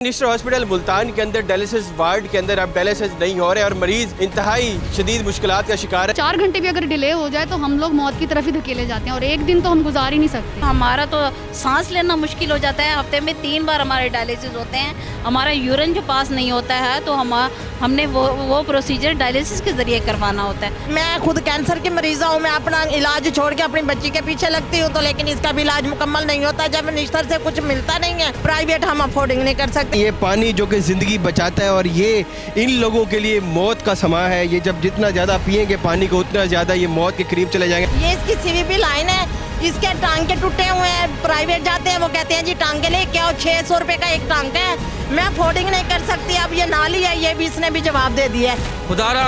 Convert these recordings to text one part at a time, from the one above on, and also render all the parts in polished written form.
Minister hospital Multan के अंदर dialysis ward के अंदर अब डायलिसिस नहीं हो रहे और मरीज इंतहाई शदीद मुश्किलात का शिकार है। 4 घंटे भी अगर डिले हो जाए तो हम लोग मौत की तरफ ही धकेले जाते हैं और एक दिन तो हम गुजार ही नहीं सकते। हमारा तो सांस लेना मुश्किल हो जाता है। हफ्ते में 3 बार हमारे डायलिसिस होते हैं। हमारा यूरिन जो पास नहीं होता है तो हमने वो प्रोसीजर डायलिसिस के जरिए करवाना होता है। मैं खुद कैंसर की मरीज हूँ। मैं अपना इलाज छोड़ के अपनी बच्ची के पीछे लगती हूँ तो लेकिन इसका भी इलाज मुकम्मल नहीं होता। जब मिनिस्टर से कुछ मिलता नहीं है, प्राइवेट हम अफोर्डिंग नहीं कर सकते। ये पानी जो कि जिंदगी बचाता है और ये इन लोगों के लिए मौत का समा है। ये जब जितना ज्यादा पिएंगे पानी को उतना ज्यादा ये मौत के करीब चले जाएंगे। ये इसकी सीवीपी लाइन है, इसके टांके टूटे हुए हैं। प्राइवेट जाते हैं वो कहते हैं जी टांके ले क्या हो, 600 रुपए का एक टांका है। मैं अफोर्डिंग नहीं कर सकती। अब ये नाली है, ये भी इसने भी जवाब दे दिया है। खुदारा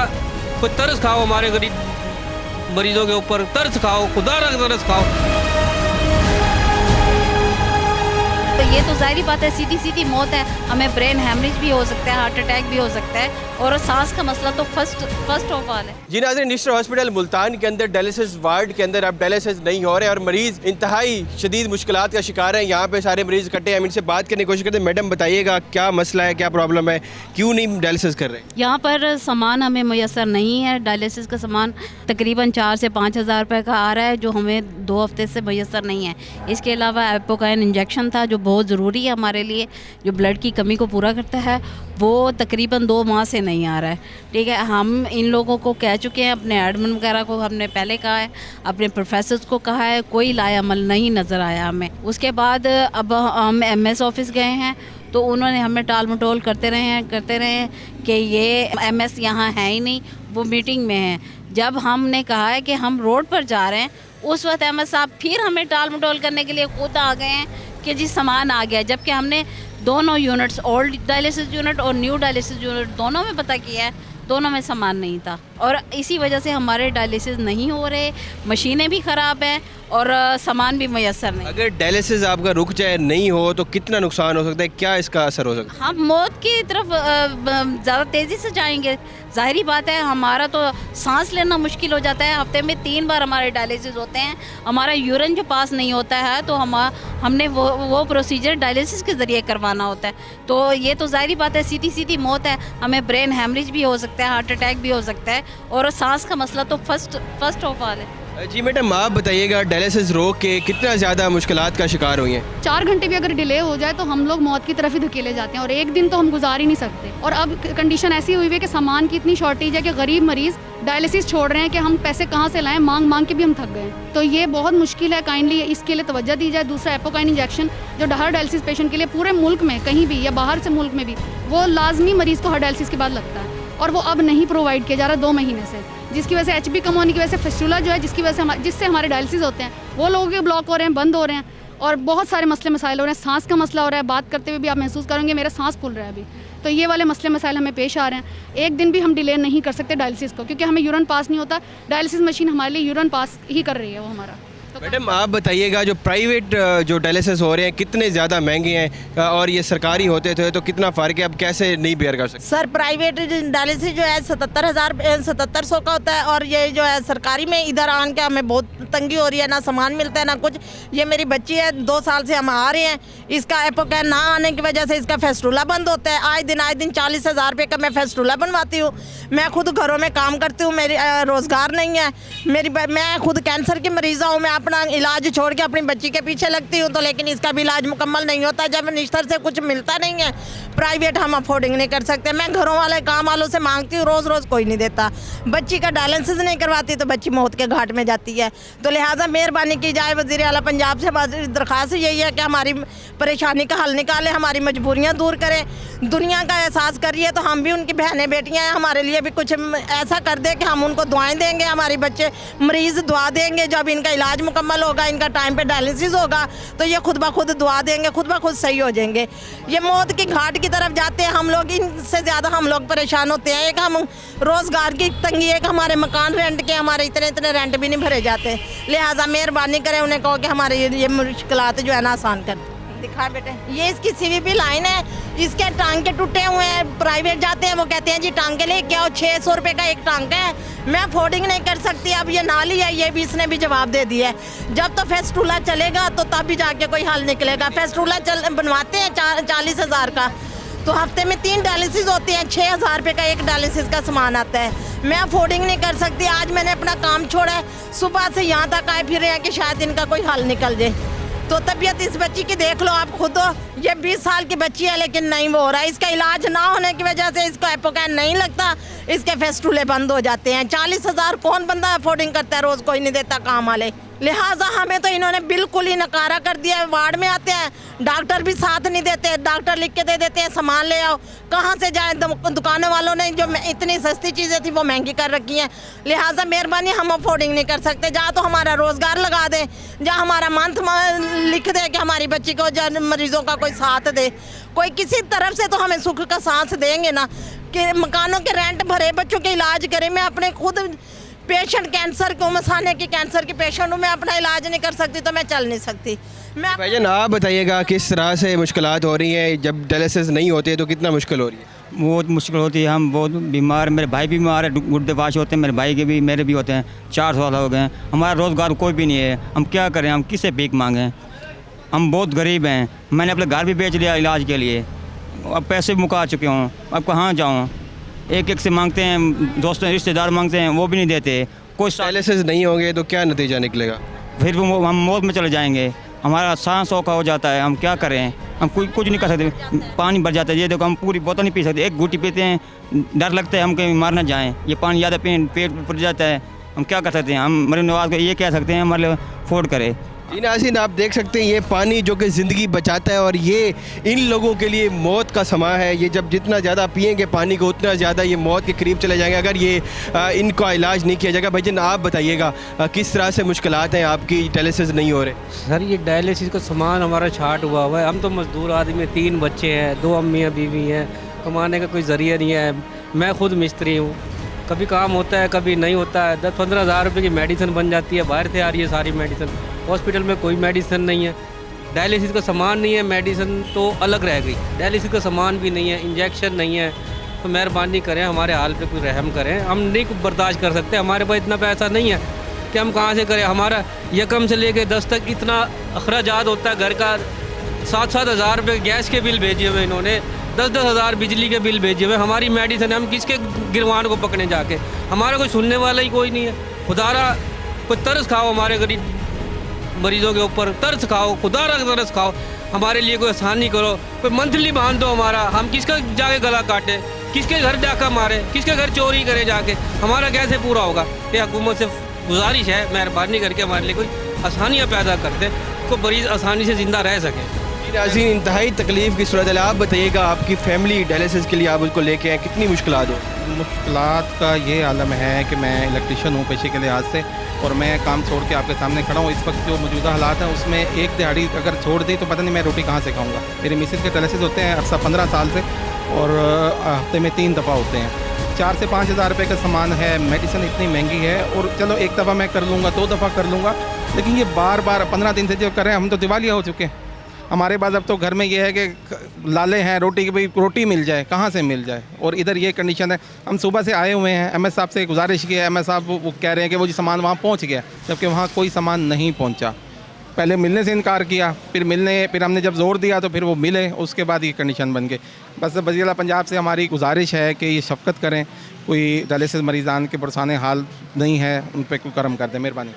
कोई तरस खाओ, हमारे गरीब मरीजों के ऊपर तरस खाओ, खुदारा तरस खाओ। तो ये तो जाहिर बात है, सीधी सीधी मौत है। हमें ब्रेन हैमरेज भी हो सकता है, हार्ट अटैक भी हो सकता है और सांस का मसला तो फर्स्ट ऑफ ऑल है। जी नाज़रीन, मिनिस्टर हॉस्पिटल मुल्तान के अंदर डायलिसिस वार्ड के अंदर अब डायलिसिस नहीं हो रहे और मरीज इंतहाई शदीद मुश्किलात का शिकार है। यहाँ पे सारे मरीज इकट्ठे हैं। हम इनसे बात करने की कोशिश करते हैं। मैडम बताइएगा क्या मसला है, क्या प्रॉब्लम है, क्यों नहीं डायलिसिस कर रहे? यहाँ पर सामान हमें मुयसर नहीं है। डायलिसिस का सामान तकरीबन 4 से 5 हज़ार रुपये का आ रहा है जो हमें 2 हफ्ते से मुयसर नहीं है। इसके अलावा एपोकाइन इंजेक्शन था जो बहुत ज़रूरी है हमारे लिए, जो ब्लड की कमी को पूरा करता है, वो तकरीबन 2 माह से नहीं आ रहा है। ठीक है, हम इन लोगों को कह चुके हैं, अपने एडमिन वगैरह को हमने पहले कहा है, अपने प्रोफेसर्स को कहा है, कोई लाए अमल नहीं नज़र आया हमें। उसके बाद अब हम MS ऑफिस गए हैं तो उन्होंने हमें टाल मटोल करते रहे हैं कि ये MS यहाँ है ही नहीं, वो मीटिंग में है। जब हमने कहा है कि हम रोड पर जा रहे हैं उस वक्त MS साहब फिर हमें टाल मटोल करने के लिए खुद आ गए हैं कि जी सामान आ गया, जबकि हमने दोनों यूनिट्स, ओल्ड डायलिसिस यूनिट और न्यू डायलिसिस यूनिट, दोनों में पता किया है, दोनों में सामान नहीं था और इसी वजह से हमारे डायलिसिस नहीं हो रहे। मशीनें भी ख़राब हैं और सामान भी मुयसर नहीं। अगर डायलिसिस आपका रुक जाए, नहीं हो तो कितना नुकसान हो सकता है, क्या इसका असर हो सकता है? हम मौत की तरफ ज़्यादा तेज़ी से जाएंगे। ज़ाहिरी बात है, हमारा तो सांस लेना मुश्किल हो जाता है। हफ्ते में 3 बार हमारे डायलिसिस होते हैं। हमारा यूरिन जो पास नहीं होता है तो हमने वो प्रोसीजर डायलिसिस के ज़रिए करवाना होता है। तो ये तो ज़ाहिरी बात है, सीधी सीधी मौत है। हमें ब्रेन हैमरेज भी हो सकता है, हार्ट अटैक भी हो सकता है और सांस का मसला तो फर्स्ट ऑफ ऑल है। जी मैडम, आप बताइएगा डायलिसिस रोक के कितना ज़्यादा मुश्किलात का शिकार हुई हैं? 4 घंटे भी अगर डिले हो जाए तो हम लोग मौत की तरफ ही धकेले जाते हैं और एक दिन तो हम गुजार ही नहीं सकते। और अब कंडीशन ऐसी हुई है कि सामान की इतनी शॉर्टेज है कि गरीब मरीज डायलिसिस छोड़ रहे हैं कि हम पैसे कहाँ से लाएं, मांग के भी हम थक गए। तो ये बहुत मुश्किल है। काइंडली इसके लिए तवज्जो दी जाए। दूसरा, एपोकाइन इंजेक्शन जो हर डायलिसिस पेशेंट के लिए पूरे मुल्क में कहीं भी या बाहर से मुल्क में भी वो लाजमी मरीज को हर डायलिसिस के बाद लगता है और वो अब नहीं प्रोवाइड किया जा रहा 2 महीने से, जिसकी वजह से HB कम होने की वजह से फिस्टुला जो है जिससे हमारे डायलिसिस होते हैं वो लोगों के ब्लॉक हो रहे हैं, बंद हो रहे हैं और बहुत सारे मसले मसाइल हो रहे हैं। सांस का मसला हो रहा है। बात करते हुए भी आप महसूस करेंगे मेरा सांस फूल रहा है अभी। तो ये वाले मसले मसाइल हमें पेश आ रहे हैं। एक दिन भी हम डिले नहीं कर सकते डायलिसिस को, क्योंकि हमें यूरिन पास नहीं होता। डायलिसिस मशीन हमारे लिए यूरिन पास ही कर रही है वो हमारा। मैडम आप बताइएगा जो प्राइवेट जो डायलिसिस हो रहे हैं कितने ज़्यादा महंगे हैं और ये सरकारी होते थे तो कितना फ़र्क है, अब कैसे नहीं बेयर कर सकते? सर, प्राइवेट डायलिसिस जो है 77,000 का होता है और ये जो है सरकारी में इधर आन के हमें बहुत तंगी हो रही है। ना सामान मिलता है ना कुछ। ये मेरी बच्ची है, 2 साल से हम आ रहे हैं। इसका एपोकाइन ना आने की वजह से इसका फेस्टुला बंद होता है। आए दिन 40,000 रुपये का मैं फेस्टुला बनवाती हूँ। मैं खुद घरों में काम करती हूँ, मेरी रोज़गार नहीं है। मैं खुद कैंसर की मरीज़ हूँ। मैं अपना इलाज छोड़ के अपनी बच्ची के पीछे लगती हूँ तो लेकिन इसका भी इलाज मुकम्मल नहीं होता। जब मिनिस्टर से कुछ मिलता नहीं है, प्राइवेट हम अफोर्डिंग नहीं कर सकते। मैं घरों वाले काम वालों से मांगती हूँ, रोज़ कोई नहीं देता। बच्ची का डायलिसिस नहीं करवाती तो बच्ची मौत के घाट में जाती है। तो लिहाजा मेहरबानी की जाए, वज़ीर आला पंजाब से दरख्वास्त यही है कि हमारी परेशानी का हल निकालें, हमारी मजबूरियाँ दूर करें। दुनिया का एहसास करिए तो हम भी उनकी बहनें बेटियाँ हैं, हमारे लिए भी कुछ ऐसा कर दे कि हम उनको दुआएं देंगे। हमारे बच्चे मरीज़ दुआ देंगे। जब इनका इलाज मुकम्मल होगा, इनका टाइम पे डायलिसिस होगा तो ये खुद ब खुद दुआ देंगे, खुद ब खुद सही हो जाएंगे। ये मौत की घाट की तरफ जाते हैं हम लोग। इनसे ज़्यादा हम लोग परेशान होते हैं। एक हम रोज़गार की तंगी है कि हमारे मकान रेंट के, हमारे इतने रेंट भी नहीं भरे जाते। लिहाजा मेहरबानी करें, उन्हें कहो कि हमारे ये मुश्किलात जो है ना आसान कर दिखा बेटे। ये इसकी CVP लाइन है, इसके टांके टूटे हुए हैं। प्राइवेट जाते हैं वो कहते हैं जी टांके ले क्या हो, 600 रुपये का एक टांका है। मैं अफोर्डिंग नहीं कर सकती। अब ये नाली है, ये भी इसने भी जवाब दे दिया है। जब तो फेस्टुला चलेगा तो तब भी जाके कोई हल निकलेगा। फेस्टुला बनवाते हैं 40,000 का, तो हफ्ते में 3 डायलिसिस होती हैं, 6,000 रुपये का एक डायलिसिस का सामान आता है। मैं अफोर्डिंग नहीं कर सकती। आज मैंने अपना काम छोड़ा है, सुबह से यहाँ तक आए फिर रहे हैं कि शायद इनका कोई हल निकल जाए। तो तबीयत इस बच्ची की देख लो आप खुद हो, ये 20 साल की बच्ची है लेकिन नहीं वो हो रहा है। इसका इलाज ना होने की वजह से इसको एपोकैन नहीं लगता, इसके फेस्टूले बंद हो जाते हैं। 40,000 कौन बंदा अफोर्डिंग करता है, रोज़ कोई नहीं देता काम वाले। लिहाजा हमें तो इन्होंने बिल्कुल ही नकारा कर दिया है। वार्ड में आते हैं, डॉक्टर भी साथ नहीं देते, डॉक्टर लिख के दे देते हैं सामान ले आओ। कहाँ से जाए, दुकानों वालों ने जो इतनी सस्ती चीज़ें थी वो महंगी कर रखी हैं। लिहाजा मेहरबानी हम अफोर्डिंग नहीं कर सकते। जहाँ तो हमारा रोज़गार लगा दें, जहाँ हमारा मंथ लिख दे कि हमारी बच्ची को मरीजों का कोई साथ दे, कोई किसी तरफ से तो हमें सुख का सांस देंगे ना कि मकानों के रेंट भरे, बच्चों के इलाज करें। मैं अपने खुद पेशेंट कैंसर को मसाने की कैंसर की पेशेंट हूँ, मैं अपना इलाज नहीं कर सकती तो मैं चल नहीं सकती। मैं भाईजान आप बताइएगा किस तरह से मुश्किलात हो रही हैं, जब डायलिसिस नहीं होते तो कितना मुश्किल हो रही है? बहुत मुश्किल होती है। हम बहुत बीमार, मेरे भाई भी बीमार है, गुर्दे फाश होते हैं, मेरे भाई के भी, मेरे भी होते हैं। 4 साल हो गए हैं, हमारा रोज़गार कोई भी नहीं है। हम क्या करें, हम किससे भीख मांगें? हम बहुत गरीब हैं। मैंने अपने घर भी बेच लिया इलाज के लिए, अब पैसे मुका चुके हूँ, अब कहाँ जाऊँ? एक से मांगते हैं, दोस्तों रिश्तेदार मांगते हैं, वो भी नहीं देते। कोई डायलिसिस नहीं होंगे तो क्या नतीजा निकलेगा? फिर हम मौत में चले जाएंगे। हमारा सांस औखा हो जाता है, हम क्या करें? हम कुछ नहीं कर सकते। पानी भर जाता है, ये देखो हम पूरी बोतल नहीं पी सकते, एक घूंटी पीते हैं, डर लगता है हम कहीं मार ना जाएँ। ये पानी ज़्यादा पेट पड़ जाता है, हम क्या कर सकते हैं? हम मरीज नवाज को ये कह सकते हैं हमारे अफोर्ड करे। जी नाज़रीन, आप देख सकते हैं ये पानी जो कि ज़िंदगी बचाता है और ये इन लोगों के लिए मौत का समा है। ये जब जितना ज़्यादा पिएंगे पानी को उतना ज़्यादा ये मौत के करीब चले जाएंगे अगर ये इनका इलाज नहीं किया जाएगा। भाईजान आप बताइएगा किस तरह से मुश्किलात हैं आपकी, डायलिसिस नहीं हो रहे? सर ये डायलिसिस का सामान हमारा छाट हुआ है। हम तो मजदूर आदमी, 3 बच्चे हैं, 2 अम्मियाँ बीवी हैं, कमाने का कोई ज़रिया नहीं है। मैं खुद मिस्त्री हूँ, कभी काम होता है कभी नहीं होता है। 10-15 हज़ार रुपये की मेडिसिन बन जाती है, बाहर से आ रही है सारी मेडिसिन। हॉस्पिटल में कोई मेडिसिन नहीं है, डायलिसिस का सामान नहीं है, मेडिसिन तो अलग रह गई, डायलिसिस का सामान भी नहीं है, इंजेक्शन नहीं है। तो मेहरबानी करें, हमारे हाल पे कोई रहम करें। हम नहीं बर्दाश्त कर सकते, हमारे पास इतना पैसा नहीं है कि हम कहाँ से करें। हमारा यकम से लेके 10 तक इतना अखराजात होता है घर का। 7-7 हज़ार रुपये गैस के बिल भेजे हुए इन्होंने, 10-10 हज़ार बिजली के बिल भेजे हुए। हमारी मेडिसिन हम किसके गिरवान को पकड़ने जाके? हमारा कोई सुनने वाला ही कोई नहीं है। खुदारा कोई तरस खाओ, हमारे गरीब मरीजों के ऊपर तरस खाओ, खुदा का तरस खाओ, हमारे लिए कोई आसानी करो, कोई मंथली बांध दो हमारा। हम किसका जाके गला काटे, किसके घर डाका मारे, किसके घर चोरी करे जाके? हमारा कैसे पूरा होगा? ये हुकूमत से गुजारिश है, मेहरबानी करके हमारे लिए कोई आसानियाँ पैदा करते, को मरीज़ आसानी से ज़िंदा रह सके। नाज़रीन, इंतहाई तकलीफ़ की सूरत है। आप बताइएगा आपकी फैमिली डायलिसिस के लिए आप उसको लेके आए, कितनी मुश्किलात हो? मुश्किलात का ये आलम है कि मैं इलेक्ट्रिशियन हूँ पेशे के लिहाज से, और मैं काम छोड़ के आपके सामने खड़ा हूँ। इस वक्त जो मौजूदा हालात हैं उसमें एक दिहाड़ी अगर छोड़ दी तो पता नहीं मैं रोटी कहाँ से खाऊँगा। मेरी मिसेज़ के डायलिसिस होते हैं अरसा 15 साल से, और हफ्ते में 3 दफ़ा होते हैं। 4 से 5 हज़ार रुपये का सामान है, मेडिसिन इतनी महंगी है, और चलो एक दफ़ा मैं कर लूँगा, 2 दफ़ा कर लूँगा, लेकिन ये बार बार 15 दिन से जो कर रहे हैं, हम तो दिवालिया हो चुके हैं। हमारे पास अब तो घर में ये है कि लाले हैं रोटी की, भाई रोटी मिल जाए, कहाँ से मिल जाए, और इधर ये कंडीशन है। हम सुबह से आए हुए हैं, एमएस साहब से गुजारिश की है, एमएस साहब वो कह रहे हैं कि वो जी सामान वहाँ पहुँच गया, जबकि वहाँ कोई सामान नहीं पहुँचा। पहले मिलने से इनकार किया, फिर हमने जब जोर दिया तो फिर वो मिले, उसके बाद ये कंडीशन बन गई। बस वज़ीर पंजाब से हमारी गुजारिश है कि ये शफ़क़त करें, कोई डायलिसिस मरीज़ान के पुरसाने हाल नहीं है, उन पर कोई करम कर दें, मेहरबानी।